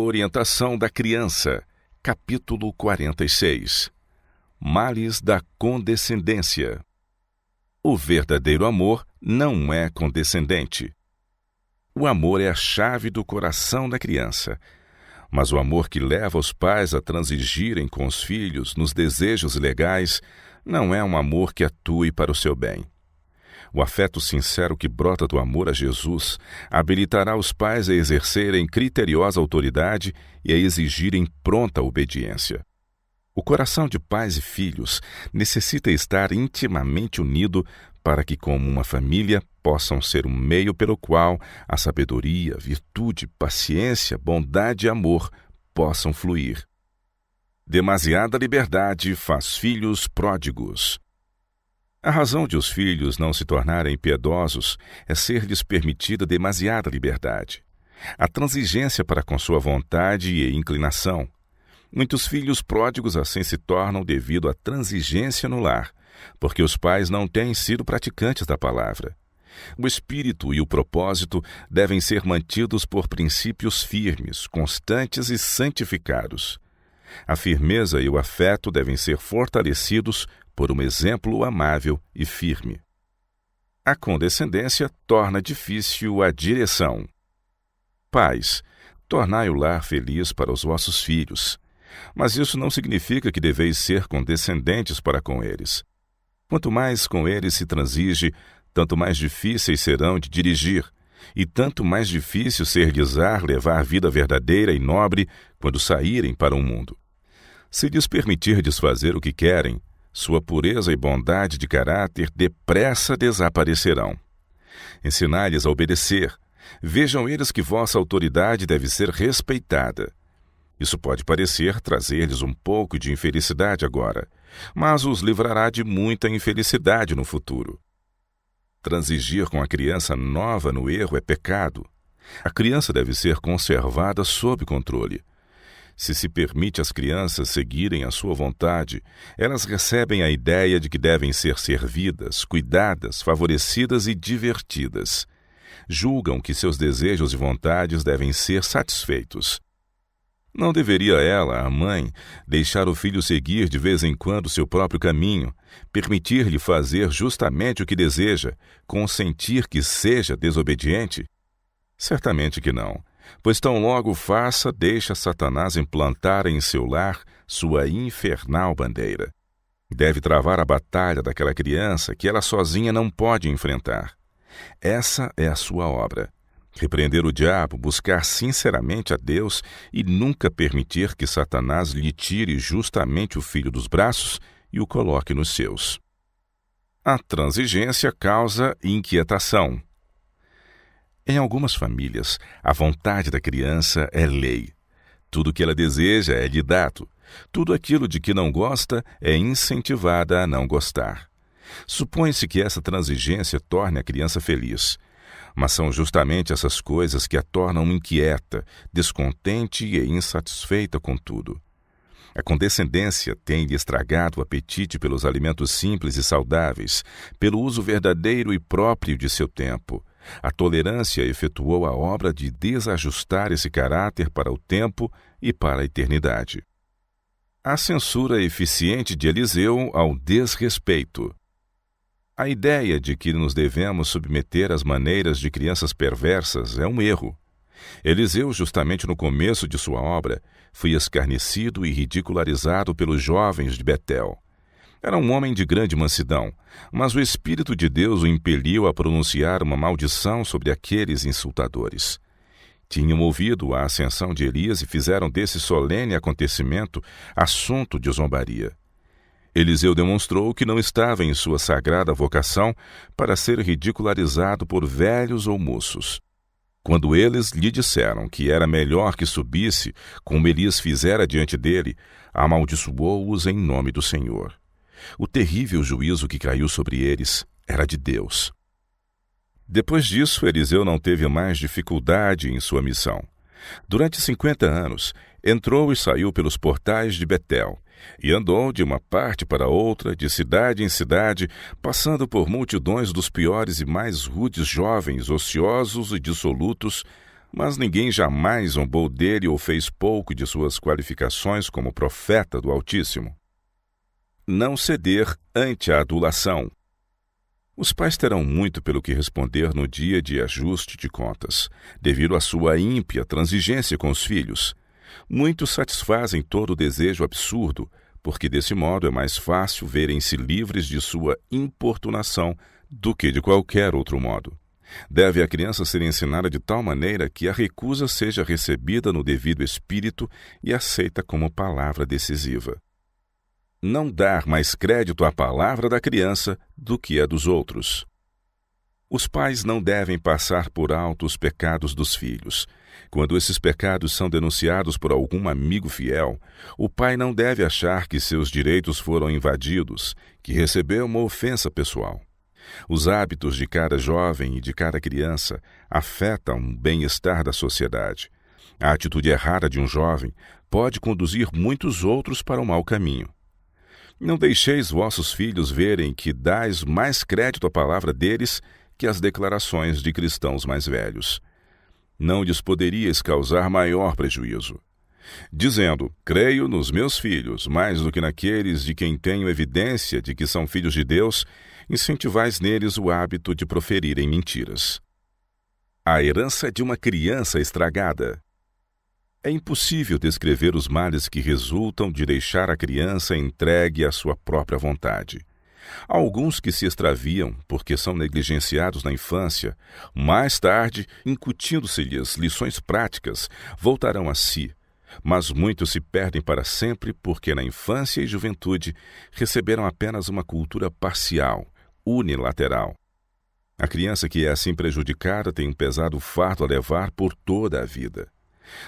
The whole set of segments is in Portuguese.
Orientação da criança, capítulo 46. Males da condescendência. O verdadeiro amor não é condescendente. O amor é a chave do coração da criança, mas o amor que leva os pais a transigirem com os filhos nos desejos legais não é um amor que atue para o seu bem. O afeto sincero que brota do amor a Jesus habilitará os pais a exercerem criteriosa autoridade e a exigirem pronta obediência. O coração de pais e filhos necessita estar intimamente unido para que, como uma família, possam ser um meio pelo qual a sabedoria, virtude, paciência, bondade e amor possam fluir. Demasiada liberdade faz filhos pródigos. A razão de os filhos não se tornarem piedosos é ser-lhes permitida demasiada liberdade. A transigência para com sua vontade e inclinação. Muitos filhos pródigos assim se tornam devido à transigência no lar, porque os pais não têm sido praticantes da palavra. O espírito e o propósito devem ser mantidos por princípios firmes, constantes e santificados. A firmeza e o afeto devem ser fortalecidos por um exemplo amável e firme. A condescendência torna difícil a direção. Pais, tornai o lar feliz para os vossos filhos, mas isso não significa que deveis ser condescendentes para com eles. Quanto mais com eles se transige, tanto mais difíceis serão de dirigir, e tanto mais difícil ser-lhes-á levar vida verdadeira e nobre quando saírem para o mundo. Se lhes permitirdes fazer o que querem, sua pureza e bondade de caráter depressa desaparecerão. Ensinai-lhes a obedecer. Vejam eles que vossa autoridade deve ser respeitada. Isso pode parecer trazer-lhes um pouco de infelicidade agora, mas os livrará de muita infelicidade no futuro. Transigir com a criança nova no erro é pecado. A criança deve ser conservada sob controle. Se permite às crianças seguirem a sua vontade, elas recebem a ideia de que devem ser servidas, cuidadas, favorecidas e divertidas. Julgam que seus desejos e vontades devem ser satisfeitos. Não deveria ela, a mãe, deixar o filho seguir de vez em quando seu próprio caminho, permitir-lhe fazer justamente o que deseja, consentir que seja desobediente? Certamente que não. Pois tão logo faça, deixa Satanás implantar em seu lar sua infernal bandeira. Deve travar a batalha daquela criança que ela sozinha não pode enfrentar. Essa é a sua obra. Repreender o diabo, buscar sinceramente a Deus e nunca permitir que Satanás lhe tire justamente o filho dos braços e o coloque nos seus. A transigência causa inquietação. Em algumas famílias, a vontade da criança é lei. Tudo o que ela deseja é lhe dado. Tudo aquilo de que não gosta é incentivada a não gostar. Supõe-se que essa transigência torne a criança feliz. Mas são justamente essas coisas que a tornam inquieta, descontente e insatisfeita com tudo. A condescendência tem-lhe estragado o apetite pelos alimentos simples e saudáveis, pelo uso verdadeiro e próprio de seu tempo. A tolerância efetuou a obra de desajustar esse caráter para o tempo e para a eternidade. A censura eficiente de Eliseu ao desrespeito. A ideia de que nos devemos submeter às maneiras de crianças perversas é um erro. Eliseu, justamente no começo de sua obra, foi escarnecido e ridicularizado pelos jovens de Betel. Era um homem de grande mansidão, mas o Espírito de Deus o impeliu a pronunciar uma maldição sobre aqueles insultadores. Tinham ouvido a ascensão de Elias e fizeram desse solene acontecimento assunto de zombaria. Eliseu demonstrou que não estava em sua sagrada vocação para ser ridicularizado por velhos ou moços. Quando eles lhe disseram que era melhor que subisse, como Elias fizera diante dele, amaldiçoou-os em nome do Senhor. O terrível juízo que caiu sobre eles era de Deus. Depois disso, Eliseu não teve mais dificuldade em sua missão. Durante 50 anos, entrou e saiu pelos portais de Betel, e andou de uma parte para outra, de cidade em cidade, passando por multidões dos piores e mais rudes jovens, ociosos e dissolutos, mas ninguém jamais zombou dele ou fez pouco de suas qualificações como profeta do Altíssimo. Não ceder ante a adulação. Os pais terão muito pelo que responder no dia de ajuste de contas, devido à sua ímpia transigência com os filhos. Muitos satisfazem todo o desejo absurdo, porque desse modo é mais fácil verem-se livres de sua importunação do que de qualquer outro modo. Deve a criança ser ensinada de tal maneira que a recusa seja recebida no devido espírito e aceita como palavra decisiva. Não dar mais crédito à palavra da criança do que a dos outros. Os pais não devem passar por alto os pecados dos filhos. Quando esses pecados são denunciados por algum amigo fiel, o pai não deve achar que seus direitos foram invadidos, que recebeu uma ofensa pessoal. Os hábitos de cada jovem e de cada criança afetam o bem-estar da sociedade. A atitude errada de um jovem pode conduzir muitos outros para o mau caminho. Não deixeis vossos filhos verem que dais mais crédito à palavra deles que às declarações de cristãos mais velhos. Não lhes poderíeis causar maior prejuízo. Dizendo, creio nos meus filhos, mais do que naqueles de quem tenho evidência de que são filhos de Deus, incentivais neles o hábito de proferirem mentiras. A herança de uma criança estragada. É impossível descrever os males que resultam de deixar a criança entregue à sua própria vontade. Há alguns que se extraviam porque são negligenciados na infância, mais tarde, incutindo-se-lhes lições práticas, voltarão a si. Mas muitos se perdem para sempre porque na infância e juventude receberam apenas uma cultura parcial, unilateral. A criança que é assim prejudicada tem um pesado fardo a levar por toda a vida.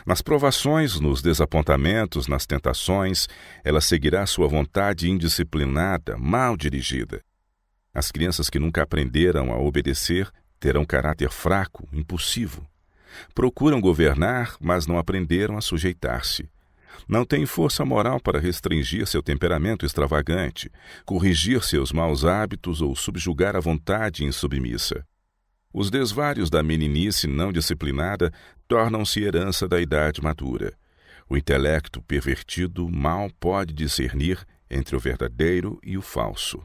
Nas provações, nos desapontamentos, nas tentações, ela seguirá sua vontade indisciplinada, mal dirigida. As crianças que nunca aprenderam a obedecer terão caráter fraco, impulsivo. Procuram governar, mas não aprenderam a sujeitar-se. Não têm força moral para restringir seu temperamento extravagante, corrigir seus maus hábitos ou subjugar a vontade insubmissa. Os desvários da meninice não disciplinada tornam-se herança da idade madura. O intelecto pervertido mal pode discernir entre o verdadeiro e o falso.